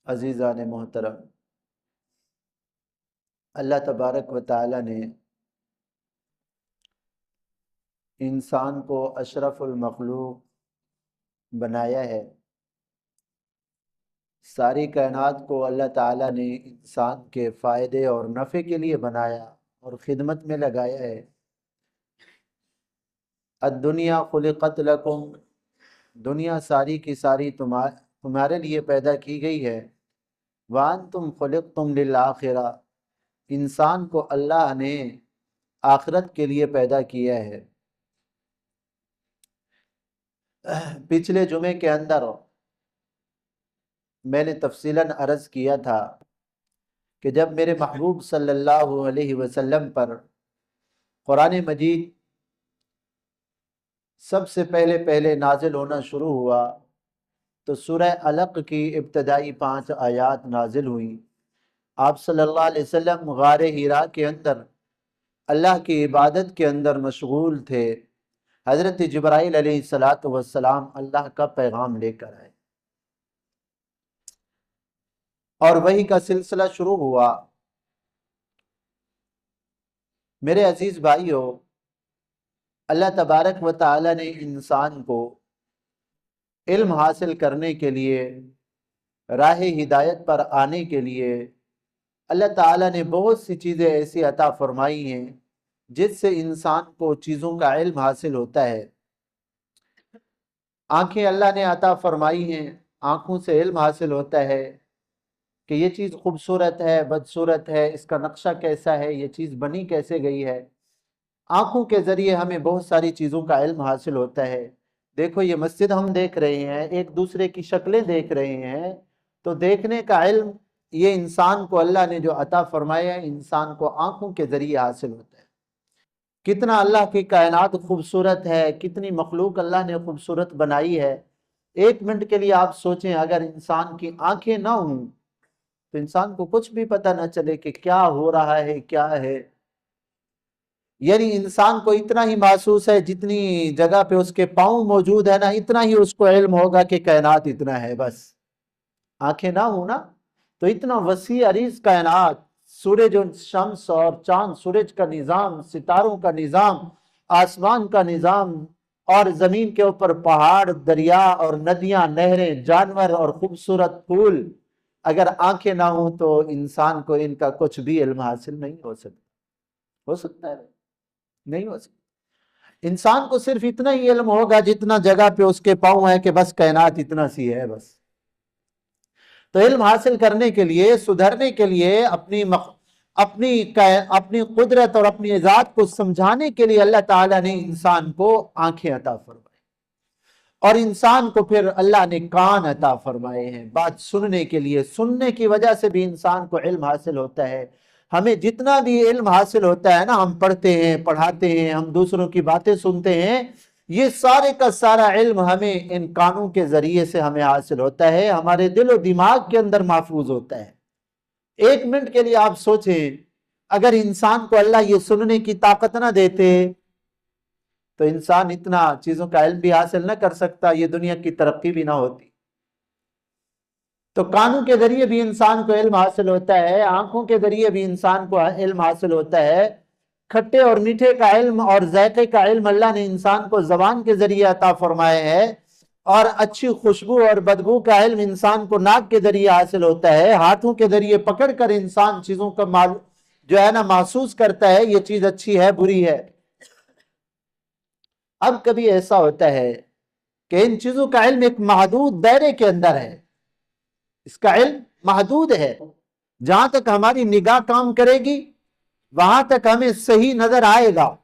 عزیزان محترم، اللہ تبارک و تعالی نے انسان کو اشرف المخلوق بنایا ہے۔ ساری کائنات کو اللہ تعالی نے انسان کے فائدے اور نفع کے لیے بنایا اور خدمت میں لگایا ہے۔ الدنیا خلقت لکم، دنیا ساری کی ساری تمہارے لیے پیدا کی گئی ہے۔ وانتم خلقتم للآخرہ، انسان کو اللہ نے آخرت کے لیے پیدا کیا ہے۔ پچھلے جمعے کے اندر میں نے تفصیلاً عرض کیا تھا کہ جب میرے محبوب صلی اللہ علیہ وسلم پر قرآن مجید سب سے پہلے نازل ہونا شروع ہوا تو سورہ علق کی ابتدائی 5 آیات نازل ہوئیں۔ آپ صلی اللہ علیہ وسلم غار حرا کے اندر اللہ کی عبادت کے اندر مشغول تھے۔ حضرت جبرائیل علیہ السلام اللہ کا پیغام لے کر آئے اور وحی کا سلسلہ شروع ہوا۔ میرے عزیز بھائیو، اللہ تبارک و تعالی نے انسان کو علم حاصل کرنے کے لیے، راہ ہدایت پر آنے کے لیے اللہ تعالی نے بہت سی چیزیں ایسی عطا فرمائی ہیں جس سے انسان کو چیزوں کا علم حاصل ہوتا ہے۔ آنکھیں اللہ نے عطا فرمائی ہیں، آنکھوں سے علم حاصل ہوتا ہے کہ یہ چیز خوبصورت ہے، بدصورت ہے، اس کا نقشہ کیسا ہے، یہ چیز بنی کیسے گئی ہے۔ آنکھوں کے ذریعے ہمیں بہت ساری چیزوں کا علم حاصل ہوتا ہے۔ دیکھو یہ مسجد ہم دیکھ رہے ہیں، ایک دوسرے کی شکلیں دیکھ رہے ہیں، تو دیکھنے کا علم یہ انسان کو اللہ نے جو عطا فرمایا ہے، انسان کو آنکھوں کے ذریعے حاصل ہوتا ہے۔ کتنا اللہ کی کائنات خوبصورت ہے، کتنی مخلوق اللہ نے خوبصورت بنائی ہے۔ ایک منٹ کے لیے آپ سوچیں، اگر انسان کی آنکھیں نہ ہوں تو انسان کو کچھ بھی پتہ نہ چلے کہ کیا ہو رہا ہے، کیا ہے۔ یعنی انسان کو اتنا ہی محسوس ہے، جتنی جگہ پہ اس کے پاؤں موجود ہے نا، اتنا ہی اس کو علم ہوگا کہ کائنات اتنا ہے۔ بس آنکھیں نہ ہوں نا تو اتنا وسیع عریض کائنات، سورج اور شمس اور چاند سورج کا نظام، ستاروں کا نظام، آسمان کا نظام، اور زمین کے اوپر پہاڑ، دریا اور ندیاں، نہریں، جانور اور خوبصورت پھول، اگر آنکھیں نہ ہوں تو انسان کو ان کا کچھ بھی علم حاصل نہیں ہو سکتا۔ ہو سکتا ہے؟ نہیں ہو سکتا۔ انسان کو صرف اتنا ہی علم ہوگا جتنا جگہ پہ اس کے پاؤں ہے کہ بس کائنات اتنا سی ہے بس۔ تو علم حاصل کرنے کے لیے، سدھرنے کے لیے، اپنی قدرت اور اپنی ذات کو سمجھانے کے لیے اللہ تعالیٰ نے انسان کو آنکھیں عطا فرمائی، اور انسان کو پھر اللہ نے کان عطا فرمائے ہیں بات سننے کے لیے۔ سننے کی وجہ سے بھی انسان کو علم حاصل ہوتا ہے۔ ہمیں جتنا بھی علم حاصل ہوتا ہے نا، ہم پڑھتے ہیں، پڑھاتے ہیں، ہم دوسروں کی باتیں سنتے ہیں، یہ سارے کا سارا علم ہمیں ان کانوں کے ذریعے سے ہمیں حاصل ہوتا ہے، ہمارے دل و دماغ کے اندر محفوظ ہوتا ہے۔ ایک منٹ کے لیے آپ سوچیں، اگر انسان کو اللہ یہ سننے کی طاقت نہ دیتے تو انسان اتنا چیزوں کا علم بھی حاصل نہ کر سکتا، یہ دنیا کی ترقی بھی نہ ہوتی۔ تو کانوں کے ذریعے بھی انسان کو علم حاصل ہوتا ہے، آنکھوں کے ذریعے بھی انسان کو علم حاصل ہوتا ہے۔ کھٹے اور میٹھے کا علم اور ذائقے کا علم اللہ نے انسان کو زبان کے ذریعے عطا فرمایا ہے، اور اچھی خوشبو اور بدبو کا علم انسان کو ناک کے ذریعے حاصل ہوتا ہے۔ ہاتھوں کے ذریعے پکڑ کر انسان چیزوں کا جو ہے نا محسوس کرتا ہے، یہ چیز اچھی ہے، بری ہے۔ اب کبھی ایسا ہوتا ہے کہ ان چیزوں کا علم ایک محدود دائرے کے اندر ہے، اس کا علم محدود ہے۔ جہاں تک ہماری نگاہ کام کرے گی وہاں تک ہمیں صحیح نظر آئے گا،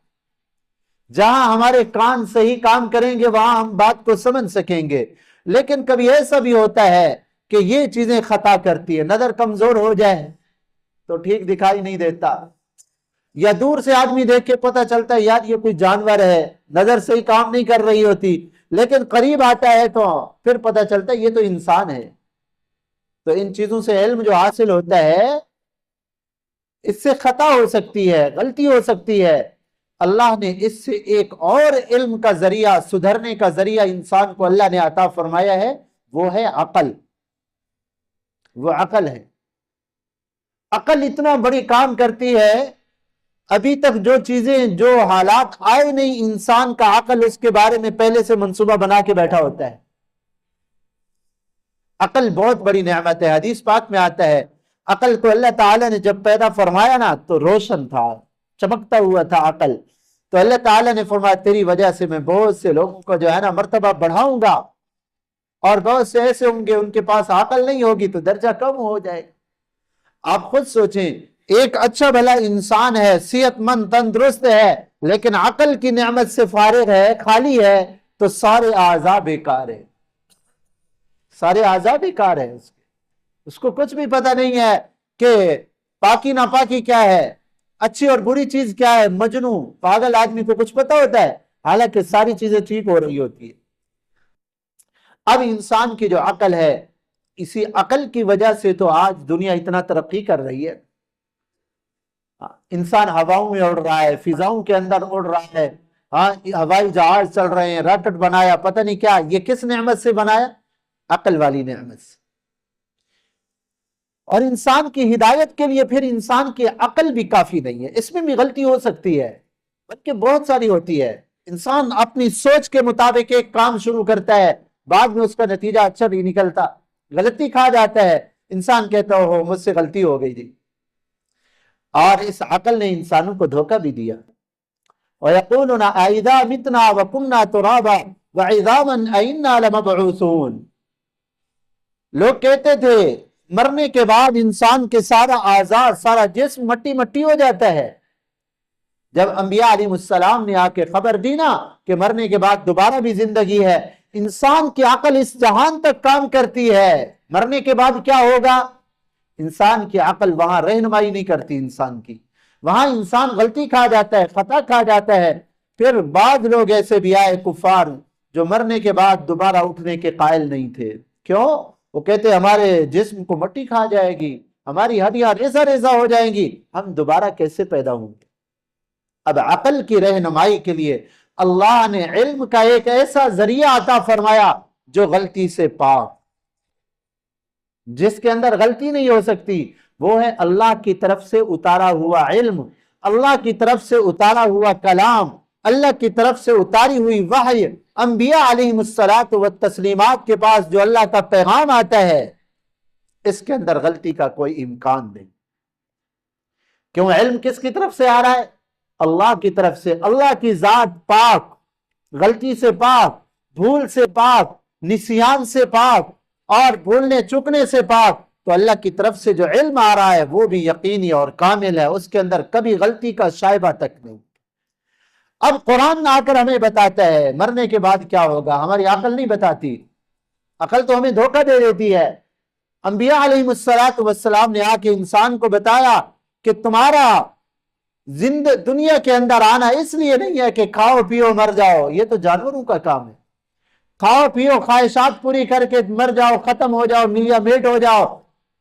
جہاں ہمارے کان صحیح کام کریں گے وہاں ہم بات کو سمجھ سکیں گے۔ لیکن کبھی ایسا بھی ہوتا ہے کہ یہ چیزیں خطا کرتی ہے، نظر کمزور ہو جائے تو ٹھیک دکھائی نہیں دیتا، یا دور سے آدمی دیکھ کے پتہ چلتا ہے یار یہ کوئی جانور ہے، نظر صحیح کام نہیں کر رہی ہوتی، لیکن قریب آتا ہے تو پھر پتہ چلتا ہے یہ تو انسان ہے۔ تو ان چیزوں سے علم جو حاصل ہوتا ہے، اس سے خطا ہو سکتی ہے، غلطی ہو سکتی ہے۔ اللہ نے اس سے ایک اور علم کا ذریعہ، سدھرنے کا ذریعہ انسان کو اللہ نے عطا فرمایا ہے، وہ ہے عقل۔ وہ عقل ہے۔ عقل اتنا بڑی کام کرتی ہے، ابھی تک جو چیزیں، جو حالات آئے نہیں، انسان کا عقل اس کے بارے میں پہلے سے منصوبہ بنا کے بیٹھا ہوتا ہے۔ عقل بہت بڑی نعمت ہے۔ حدیث پاک میں آتا ہے عقل کو اللہ تعالیٰ نے جب پیدا فرمایا نا تو روشن تھا، چمکتا ہوا تھا عقل۔ تو اللہ تعالیٰ نے فرمایا تیری وجہ سے میں بہت سے لوگوں کو جو ہے نا مرتبہ بڑھاؤں گا، اور بہت سے ایسے ہوں گے ان کے پاس عقل نہیں ہوگی تو درجہ کم ہو جائے۔ آپ خود سوچیں، ایک اچھا بھلا انسان ہے، صحت مند تندرست ہے، لیکن عقل کی نعمت سے فارغ ہے، خالی ہے، تو سارے اعضاء بیکار ہے، سارے اعضاء بیکار ہے۔ اس کو کچھ بھی پتہ نہیں ہے کہ پاکی ناپاکی کیا ہے، اچھی اور بری چیز کیا ہے۔ مجنون پاگل آدمی کو کچھ پتہ ہوتا ہے، حالانکہ ساری چیزیں ٹھیک ہو رہی ہوتی ہے۔ اب انسان کی جو عقل ہے، اسی عقل کی وجہ سے تو آج دنیا اتنا ترقی کر رہی ہے۔ انسان ہواؤں میں اڑ رہا ہے، فضاؤں کے اندر اڑ رہا ہے، ہوائی جہاز چل رہے ہیں، راکٹ بنایا، پتہ نہیں کیا۔ یہ کس نعمت سے بنایا؟ عقل والی نعمت سے۔ اور انسان کی ہدایت کے لیے پھر انسان کی عقل بھی کافی نہیں ہے، اس میں بھی غلطی ہو سکتی ہے، بلکہ بہت ساری ہوتی ہے۔ انسان اپنی سوچ کے مطابق ایک کام شروع کرتا ہے، بعد میں اس کا نتیجہ اچھا نہیں نکلتا، غلطی کھا جاتا ہے، انسان کہتا ہو مجھ سے غلطی ہو گئی جی۔ اور اس عقل نے انسانوں کو دھوکہ بھی دیا۔ وَيَقُولُونَ أَإِذَا مِتْنَا وَكُنَّا تُرَابًا وَعِظَامًا أَإِنَّا لَمَبْعُوثُونَ، لوگ کہتے تھے مرنے کے بعد انسان کے سارا اعضاء، سارا جسم مٹی مٹی ہو جاتا ہے۔ جب انبیاء علیہ السلام نے آ کے خبر دی نا کہ مرنے کے بعد دوبارہ بھی زندگی ہے، انسان کی عقل اس جہان تک کام کرتی ہے، مرنے کے بعد کیا ہوگا انسان کی عقل وہاں رہنمائی نہیں کرتی انسان کی، وہاں انسان غلطی کھا جاتا ہے، خطا کھا جاتا ہے۔ پھر بعض لوگ ایسے بھی آئے کفار جو مرنے کے بعد دوبارہ اٹھنے کے قائل نہیں تھے۔ کیوں؟ وہ کہتے ہمارے جسم کو مٹی کھا جائے گی، ہماری ہڈیاں ریزہ ریزہ ہو جائیں گی، ہم دوبارہ کیسے پیدا ہوں گے؟ اب عقل کی رہنمائی کے لیے اللہ نے علم کا ایک ایسا ذریعہ عطا فرمایا جو غلطی سے پاک، جس کے اندر غلطی نہیں ہو سکتی، وہ ہے اللہ کی طرف سے اتارا ہوا علم، اللہ کی طرف سے اتارا ہوا کلام، اللہ کی طرف سے اتاری ہوئی وحی، انبیاء علیہم الصلاۃ والتسلیمات کے پاس جو اللہ کا پیغام آتا ہے، اس کے اندر غلطی کا کوئی امکان نہیں۔ کیوں؟ علم کس کی طرف سے آ رہا ہے؟ اللہ کی طرف سے۔ اللہ کی ذات پاک، غلطی سے پاک، بھول سے پاک، نسیان سے پاک، اور بھولنے چکنے سے پاک۔ تو اللہ کی طرف سے جو علم آ رہا ہے وہ بھی یقینی اور کامل ہے، اس کے اندر کبھی غلطی کا شائبہ تک نہیں۔ اب قرآن آ کر ہمیں بتاتا ہے مرنے کے بعد کیا ہوگا، ہماری عقل نہیں بتاتی، عقل تو ہمیں دھوکہ دے دیتی ہے۔ انبیاء علیہ السلام نے آ کے انسان کو بتایا کہ تمہارا دنیا کے اندر آنا اس لیے نہیں ہے کہ کھاؤ پیو مر جاؤ، یہ تو جانوروں کا کام ہے، کھاؤ پیو خواہشات پوری کر کے مر جاؤ، ختم ہو جاؤ، میاں میٹ ہو جاؤ۔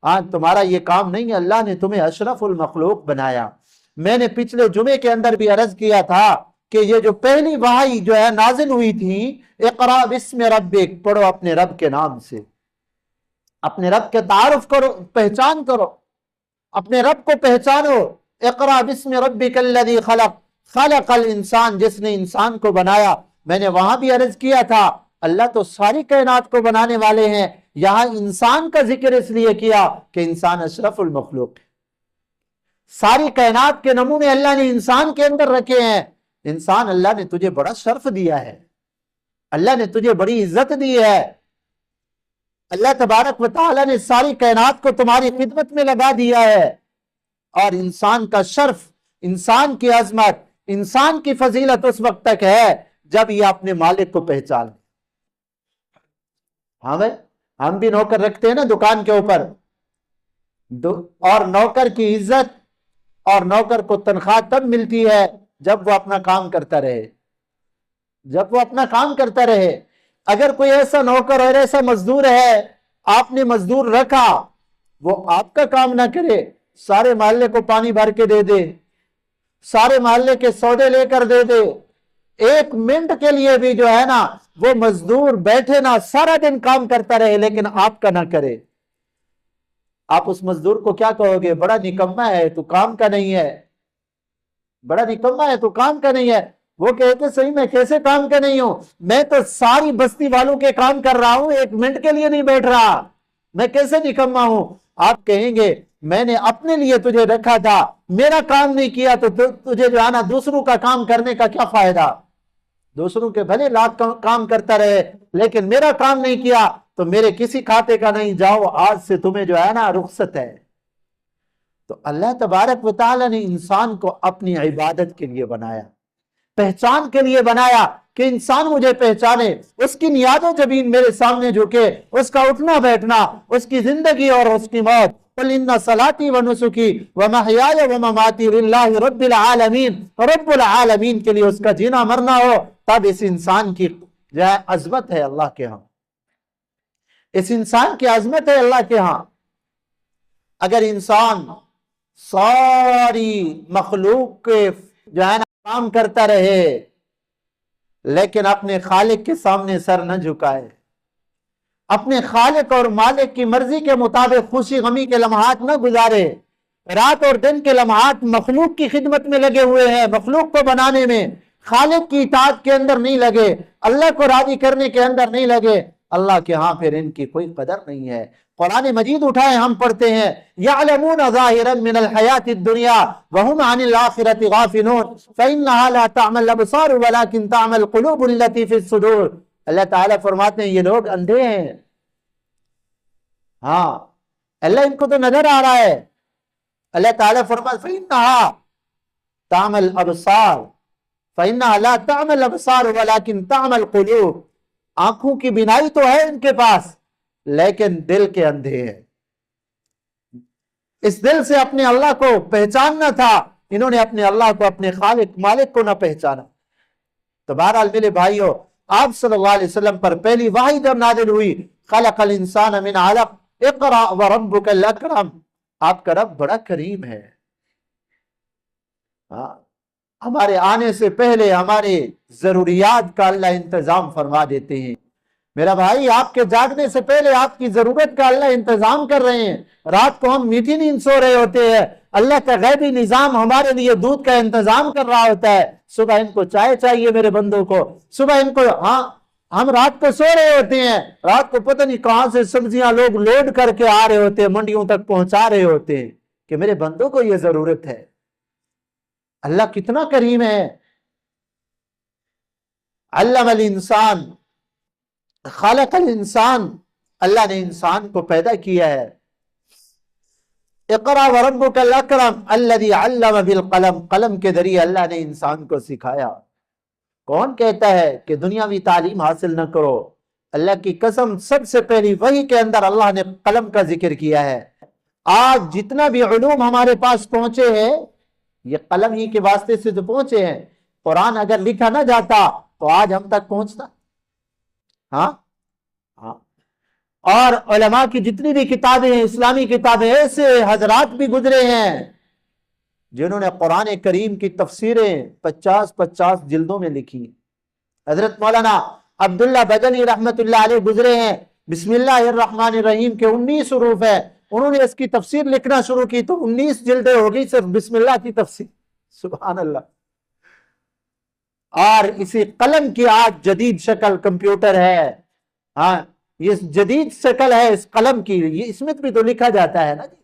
ہاں، تمہارا یہ کام نہیں ہے، اللہ نے تمہیں اشرف المخلوق بنایا۔ میں نے پچھلے جمعے کے اندر بھی عرض کیا تھا کہ یہ جو پہلی وحی جو ہے نازل ہوئی تھی، اقرا بسم ربک، پڑھو اپنے رب کے نام سے، اپنے رب کے تعارف کرو، پہچان کرو، اپنے رب کو پہچانو۔ اقرا بسم ربک الذی خلق، خلق الانسان، جس نے انسان کو بنایا۔ میں نے وہاں بھی عرض کیا تھا اللہ تو ساری کائنات کو بنانے والے ہیں، یہاں انسان کا ذکر اس لیے کیا کہ انسان اشرف المخلوق ہے۔ ساری کائنات کے نمونے اللہ نے انسان کے اندر رکھے ہیں۔ انسان، اللہ نے تجھے بڑا شرف دیا ہے، اللہ نے تجھے بڑی عزت دی ہے، اللہ تبارک و تعالیٰ نے ساری کائنات کو تمہاری خدمت میں لگا دیا ہے۔ اور انسان کا شرف، انسان کی عظمت، انسان کی فضیلت اس وقت تک ہے جب یہ اپنے مالک کو پہچان۔ ہاں بھائی، ہم بھی نوکر رکھتے ہیں نا دکان کے اوپر، اور نوکر کی عزت اور نوکر کو تنخواہ تب ملتی ہے جب وہ اپنا کام کرتا رہے، جب وہ اپنا کام کرتا رہے۔ اگر کوئی ایسا نوکر اور ایسا مزدور ہے، آپ نے مزدور رکھا، وہ آپ کا کام نہ کرے، سارے محلے کو پانی بھر کے دے دے، سارے محلے کے سودے لے کر دے دے، ایک منٹ کے لیے بھی جو ہے نا وہ مزدور بیٹھے نا، سارا دن کام کرتا رہے لیکن آپ کا نہ کرے، آپ اس مزدور کو کیا کہو گے؟ بڑا نکما ہے تو کام کا نہیں ہے، بڑا نکما ہے تو کام کا نہیں ہے۔ وہ کہتے صحیح میں کیسے کام کا نہیں ہوں؟ میں تو ساری بستی والوں کے کام کر رہا ہوں، ایک منٹ کے لیے نہیں بیٹھ رہا، میں کیسے نکما ہوں؟ آپ کہیں گے میں نے اپنے لیے تجھے رکھا تھا، میرا کام نہیں کیا تو تجھے جو ہے نا دوسروں کا کام کرنے کا کیا فائدہ؟ دوسروں کے بھلے لاکھ کام کرتا رہے لیکن میرا کام نہیں کیا تو میرے کسی کھاتے کا نہیں، جاؤ آج سے تمہیں جو ہے نا رخصت ہے۔ تو اللہ تبارک و تعالی نے انسان کو اپنی عبادت کے لیے بنایا، پہچان کے لیے بنایا کہ انسان مجھے پہچانے، اس کی نیاد و جبین میرے سامنے جھکے، اس کا اٹھنا بیٹھنا، اس کی زندگی اور اس کی موت۔ قل ان صلاتي ونسكي ومحياي ومماتي لله رب العالمین، رب العالمین کے لیے اس کا جینا مرنا ہو، تب اس انسان کی عظمت ہے اللہ کے ہاں، اس انسان کی عظمت ہے اللہ کے ہاں۔ اگر انسان ساری مخلوق کے جو ہے نا کام کرتا رہے لیکن اپنے خالق کے سامنے سر نہ جھکائے، اپنے خالق اور مالک کی مرضی کے مطابق خوشی غمی کے لمحات نہ گزارے، رات اور دن کے لمحات مخلوق کی خدمت میں لگے ہوئے ہیں، مخلوق کو بنانے میں، خالق کی اطاعت کے اندر نہیں لگے، اللہ کو راضی کرنے کے اندر نہیں لگے، اللہ کے ہاں پھر ان کی کوئی قدر نہیں ہے۔ قرآن مجید اٹھائے ہم پڑھتے ہیں یعلمون ظاہرا من الحیات الدنیا وهم عن الآخرة غافلون فإنها لا تعمى الابصار ولكن تعمى القلوب التي في الصدور۔ اللہ تعالیٰ فرماتے ہیں یہ لوگ اندھے ہیں، ہاں اللہ ان کو تو نظر آ رہا ہے۔ اللہ تعالیٰ فرماتے فإنها تعمى الابصار فإنها لا تعمى الابصار ولكن تعمى القلوب، آنکھوں کی بینائی تو ہے ان کے پاس لیکن دل کے اندھے ہیں۔ اس دل سے اپنے اللہ کو پہچاننا تھا، انہوں نے اپنے اللہ کو، اپنے خالق مالک کو نہ پہچانا۔ تو بہرحال میرے بھائیو، آپ صلی اللہ علیہ وسلم پر پہلی وحی جب نازل ہوئی خلق الانسان من علق اقرأ وربک الاکرم، آپ کا رب بڑا کریم ہے، ہمارے آنے سے پہلے ہمارے ضروریات کا اللہ انتظام فرما دیتے ہیں۔ میرا بھائی آپ کے جاگنے سے پہلے آپ کی ضرورت کا اللہ انتظام کر رہے ہیں۔ رات کو ہم میٹھی نیند سو رہے ہوتے ہیں، اللہ کا غیبی نظام ہمارے لیے دودھ کا انتظام کر رہا ہوتا ہے۔ صبح ان کو چائے چاہیے میرے بندوں کو، صبح ان کو، ہم رات کو سو رہے ہوتے ہیں، رات کو پتہ نہیں کہاں سے سبزیاں لوگ لوڈ کر کے آ رہے ہوتے ہیں، منڈیوں تک پہنچا رہے ہوتے ہیں کہ میرے بندوں کو یہ ضرورت ہے۔ اللہ کتنا کریم ہے۔ علم الانسان، خالق الانسان، اللہ نے انسان کو پیدا کیا ہے۔ اقرأ وربک الاکرم الذی علم بالقلم، قلم کے ذریعے اللہ نے انسان کو سکھایا۔ کون کہتا ہے کہ دنیاوی تعلیم حاصل نہ کرو؟ اللہ کی قسم سب سے پہلی وحی کے اندر اللہ نے قلم کا ذکر کیا ہے۔ آج جتنا بھی علوم ہمارے پاس پہنچے ہیں یہ قلم ہی کے واسطے سے تو پہنچے ہیں۔ قرآن اگر لکھا نہ جاتا تو آج ہم تک پہنچتا؟ ہاں، اور علماء کی جتنی بھی کتابیں ہیں، اسلامی کتابیں، ایسے حضرات بھی گزرے ہیں جنہوں نے قرآن کریم کی تفسیریں 50 جلدوں میں لکھی۔ حضرت مولانا عبداللہ بدلی رحمت اللہ علیہ گزرے ہیں، بسم اللہ الرحمن الرحیم کے 19 حروف ہے، انہوں نے اس کی تفسیر لکھنا شروع کی تو 19 جلدیں ہو گئی صرف بسم اللہ کی تفسیر۔ سبحان اللہ۔ اور اسی قلم کی آج جدید شکل کمپیوٹر ہے، ہاں یہ جدید شکل ہے اس قلم کی، یہ اس میں بھی تو لکھا جاتا ہے نا جی۔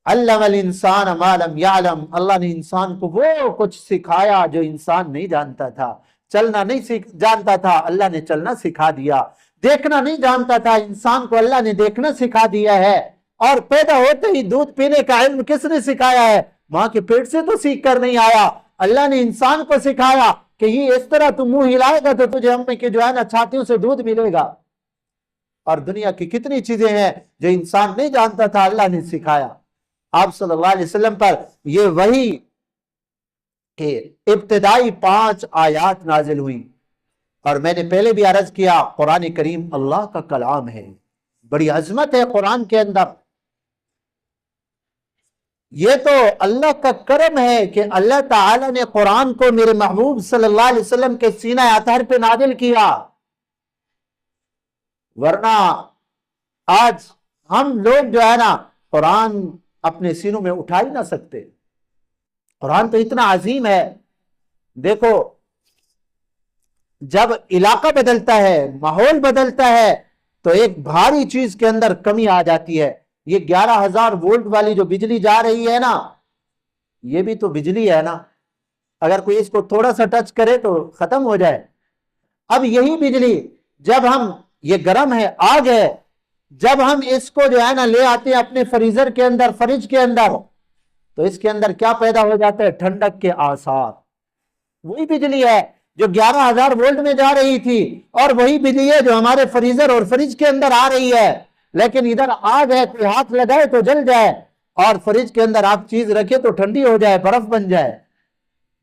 علم الانسان ما لم یعلم، اللہ نے انسان کو وہ کچھ سکھایا جو انسان نہیں جانتا تھا۔ چلنا نہیں جانتا تھا، اللہ نے چلنا سکھا دیا۔ دیکھنا نہیں جانتا تھا، انسان کو اللہ نے دیکھنا سکھا دیا ہے۔ اور پیدا ہوتے ہی دودھ پینے کا علم کس نے سکھایا ہے؟ ماں کے پیٹ سے تو سیکھ کر نہیں آیا، اللہ نے انسان کو سکھایا کہ یہ اس طرح تو منہ ہلائے گا تو تجھے امی کے جو ہے نا چھاتیوں سے دودھ ملے گا۔ اور دنیا کی کتنی چیزیں ہیں جو انسان نہیں جانتا تھا، اللہ نے سکھایا۔ آپ صلی اللہ علیہ وسلم پر یہ وحی کہ ابتدائی 5 آیات نازل ہوئی، اور میں نے پہلے بھی عرض کیا قرآن کریم اللہ کا کلام ہے، بڑی عظمت ہے قرآن کے اندر۔ یہ تو اللہ کا کرم ہے کہ اللہ تعالی نے قرآن کو میرے محبوب صلی اللہ علیہ وسلم کے سینہ اطہر پہ نازل کیا، ورنہ آج ہم لوگ جو ہے نا قرآن اپنے سینوں میں اٹھا ہی نہ سکتے. قرآن تو اتنا عظیم ہے. دیکھو جب علاقہ بدلتا ہے، ماحول بدلتا ہے، تو ایک بھاری چیز کے اندر کمی آ جاتی ہے. یہ 11,000 وولٹ والی جو بجلی جا رہی ہے نا، یہ بھی تو بجلی ہے نا. اگر کوئی اس کو تھوڑا سا ٹچ کرے تو ختم ہو جائے. اب یہی بجلی جب ہم، یہ گرم ہے، آگ ہے، جب ہم اس کو جو ہے نا لے آتے ہیں اپنے فریزر کے اندر، فریج کے اندر، تو اس کے اندر کیا پیدا ہو جاتا ہے؟ ٹھنڈک کے آثار. وہی بجلی ہے جو 11,000 وولٹ میں جا رہی تھی، اور وہی بجلی ہے جو ہمارے فریزر اور فریج کے اندر آ رہی ہے. لیکن ادھر آگ ہے، کوئی ہاتھ لگائے تو جل جائے، اور فریج کے اندر آپ چیز رکھے تو ٹھنڈی ہو جائے، برف بن جائے.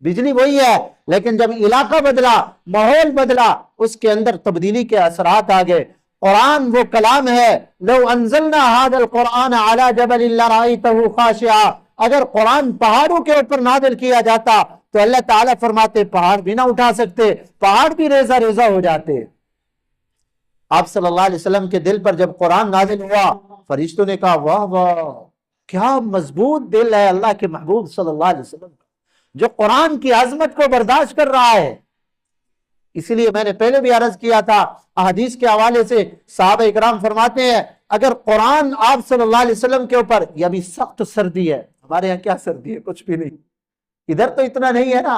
بجلی وہی ہے، لیکن جب علاقہ بدلا، ماحول بدلا، اس کے اندر تبدیلی کے اثرات آگئے. قرآن وہ کلام ہے، لو انزلنا هذا القرآن على جبل لرأيته خاشعا. اگر قرآن پہاڑوں کے اوپر نازل کیا جاتا تو اللہ تعالیٰ فرماتے پہاڑ بھی نہ اٹھا سکتے، پہاڑ بھی ریزہ ریزہ ہو جاتے. آپ صلی اللہ علیہ وسلم کے دل پر جب قرآن نازل ہوا، فرشتوں نے کہا واہ واہ، کیا مضبوط دل ہے اللہ کے محبوب صلی اللہ علیہ وسلم کا، جو قرآن کی عظمت کو برداشت کر رہا ہے. اسی لیے میں نے پہلے بھی عرض کیا تھا، احادیث کے حوالے سے صحابہ اکرام فرماتے ہیں اگر قرآن آپ صلی اللہ علیہ وسلم کے اوپر، یہ ابھی سخت سردی ہے، ہمارے یہاں کیا سردی ہے؟ کچھ بھی نہیں. ادھر تو اتنا نہیں ہے نا،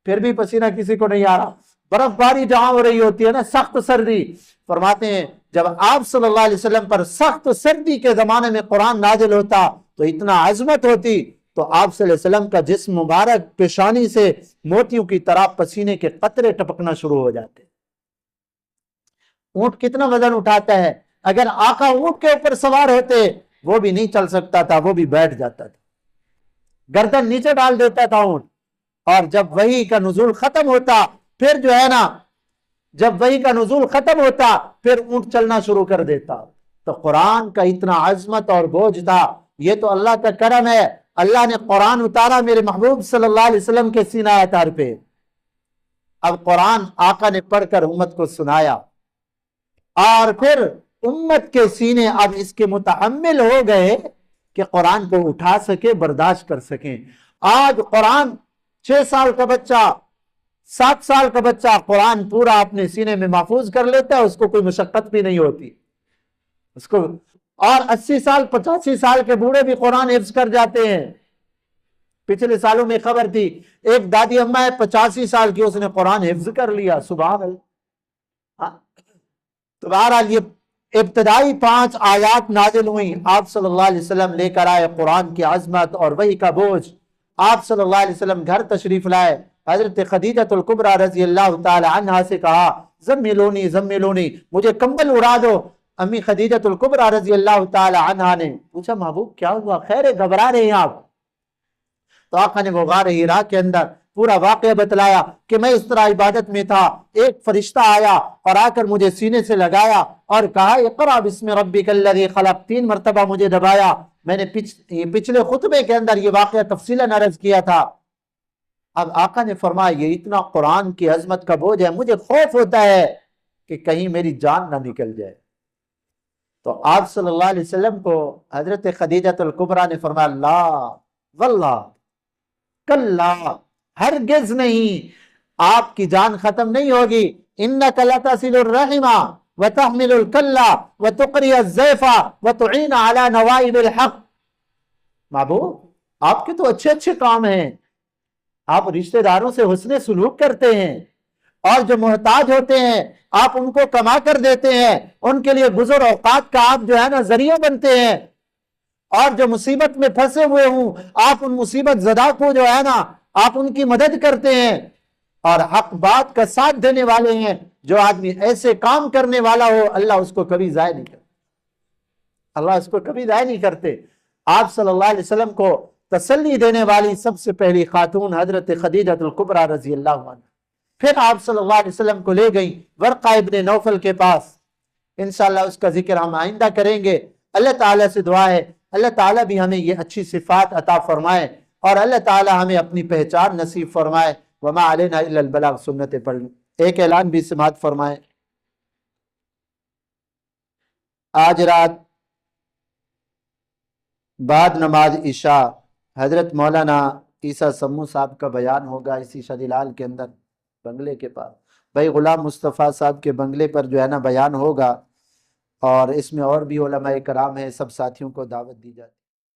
پھر بھی پسینہ کسی کو نہیں آ رہا. برف باری جہاں ہو رہی ہوتی ہے نا، سخت سردی، فرماتے ہیں جب آپ صلی اللہ علیہ وسلم پر سخت سردی کے زمانے میں قرآن نازل ہوتا تو اتنا عظمت ہوتی، تو آپ صلی اللہ علیہ وسلم کا جسم مبارک پیشانی سے موتیوں کی طرح پسینے کے قطرے ٹپکنا شروع ہو جاتے. اونٹ کتنا وزن اٹھاتا ہے، اگر آقا اونٹ کے اوپر سوار ہوتے وہ بھی نہیں چل سکتا تھا، وہ بھی بیٹھ جاتا تھا، گردن نیچے ڈال دیتا تھا اونٹ. اور جب وحی کا نزول ختم ہوتا، پھر جو ہے نا، جب وحی کا نزول ختم ہوتا پھر اونٹ چلنا شروع کر دیتا. تو قرآن کا اتنا عظمت اور بوجھ تھا. یہ تو اللہ کا کرم ہے، اللہ نے قرآن اتارا میرے محبوب صلی اللہ علیہ وسلم کے سینہ اطہار پہ. اب قرآن آقا نے پڑھ کر امت کو سنایا، اور پھر امت کے سینے اب اس کے متحمل ہو گئے کہ قرآن کو اٹھا سکے، برداشت کر سکیں. آج قرآن 6 سال کا بچہ، 7 سال کا بچہ قرآن پورا اپنے سینے میں محفوظ کر لیتا ہے، اس کو کوئی مشقت بھی نہیں ہوتی اس کو. اور 80 سال 85 سال کے بوڑھے بھی قرآن حفظ کر جاتے ہیں. پچھلے سالوں میں خبر تھی، ایک دادی اماں ہے 85 سال کی، اس نے قرآن حفظ کر لیا. سبحان اللہ. تو بہرحال یہ ابتدائی 5 آیات نازل ہوئیں، آپ صلی اللہ علیہ وسلم لے کر آئے قرآن کی عظمت اور وحی کا بوجھ. آپ صلی اللہ علیہ وسلم گھر تشریف لائے. حضرت خدیجہ الکبریٰ رضی اللہ تعالی عنہا سے کہا زملونی زملونی، مجھے کمبل اڑا دو. امی خدیجہ الکبریٰ رضی اللہ تعالی عنہا نے پوچھا محبوب کیا ہوا، خیر ہے، گھبرا رہے ہیں آپ؟ تو آقا نے وہ غار حرا کے اندر پورا واقعہ بتلایا کہ میں اس طرح عبادت میں تھا، ایک فرشتہ آیا اور آ کر مجھے سینے سے لگایا اور کہا اقرأ بسم ربک الذی خلق، 3 مرتبہ مجھے دبایا. میں نے پچھلے خطبے کے اندر یہ واقعہ تفصیلاً عرض کیا تھا. اب آقا نے فرمایا یہ اتنا قرآن کی عظمت کا بوجھ ہے، مجھے خوف ہوتا ہے کہ کہیں میری جان نہ نکل جائے. تو آپ صلی اللہ علیہ وسلم کو حضرت خدیجہ الکبریٰ نے فرمایا لا واللہ، کلا، ہرگز نہیں، آپ کی جان ختم نہیں ہوگی. انک لتصل الرحم وتحمل الکل وتقری الضیف وتعین علی نوائب الحق. محبوب آپ کے تو اچھے اچھے کام ہیں، آپ رشتہ داروں سے حسن سلوک کرتے ہیں، اور جو محتاج ہوتے ہیں آپ ان کو کما کر دیتے ہیں، ان کے لیے گزر اوقات کا آپ جو ہے نا ذریعہ بنتے ہیں، اور جو مصیبت میں پھنسے ہوئے ہوں آپ ان مصیبت زدہ کو جو ہے نا آپ ان کی مدد کرتے ہیں، اور حق بات کا ساتھ دینے والے ہیں. جو آدمی ایسے کام کرنے والا ہو اللہ اس کو کبھی ضائع نہیں کرتے، اللہ اس کو کبھی ضائع نہیں کرتے. آپ صلی اللہ علیہ وسلم کو تسلی دینے والی سب سے پہلی خاتون حضرت خدیجہ الکبریٰ رضی اللہ عنہ. پھر آپ صلی اللہ علیہ وسلم کو لے گئیں ورقہ ابن نوفل کے پاس. انشاءاللہ اس کا ذکر ہم آئندہ کریں گے. اللہ تعالیٰ سے دعا ہے اللہ تعالیٰ بھی ہمیں یہ اچھی صفات عطا فرمائے، اور اللہ تعالیٰ ہمیں اپنی پہچان نصیب فرمائے. وما علینا الا البلاغ، سنت پڑھ لیں. ایک اعلان بھی سماعت فرمائے. آج رات بعد نماز عشاء حضرت مولانا عیسیٰ سمو صاحب کا بیان ہوگا اسی شادی کے اندر بنگلے کے پاس. بھائی غلام مصطفیٰ صاحب کے بنگلے پر جو ہے نا بیان ہوگا، اور اس میں اور بھی علماء کرام ہیں، سب ساتھیوں کو دعوت دی جاتی ہے.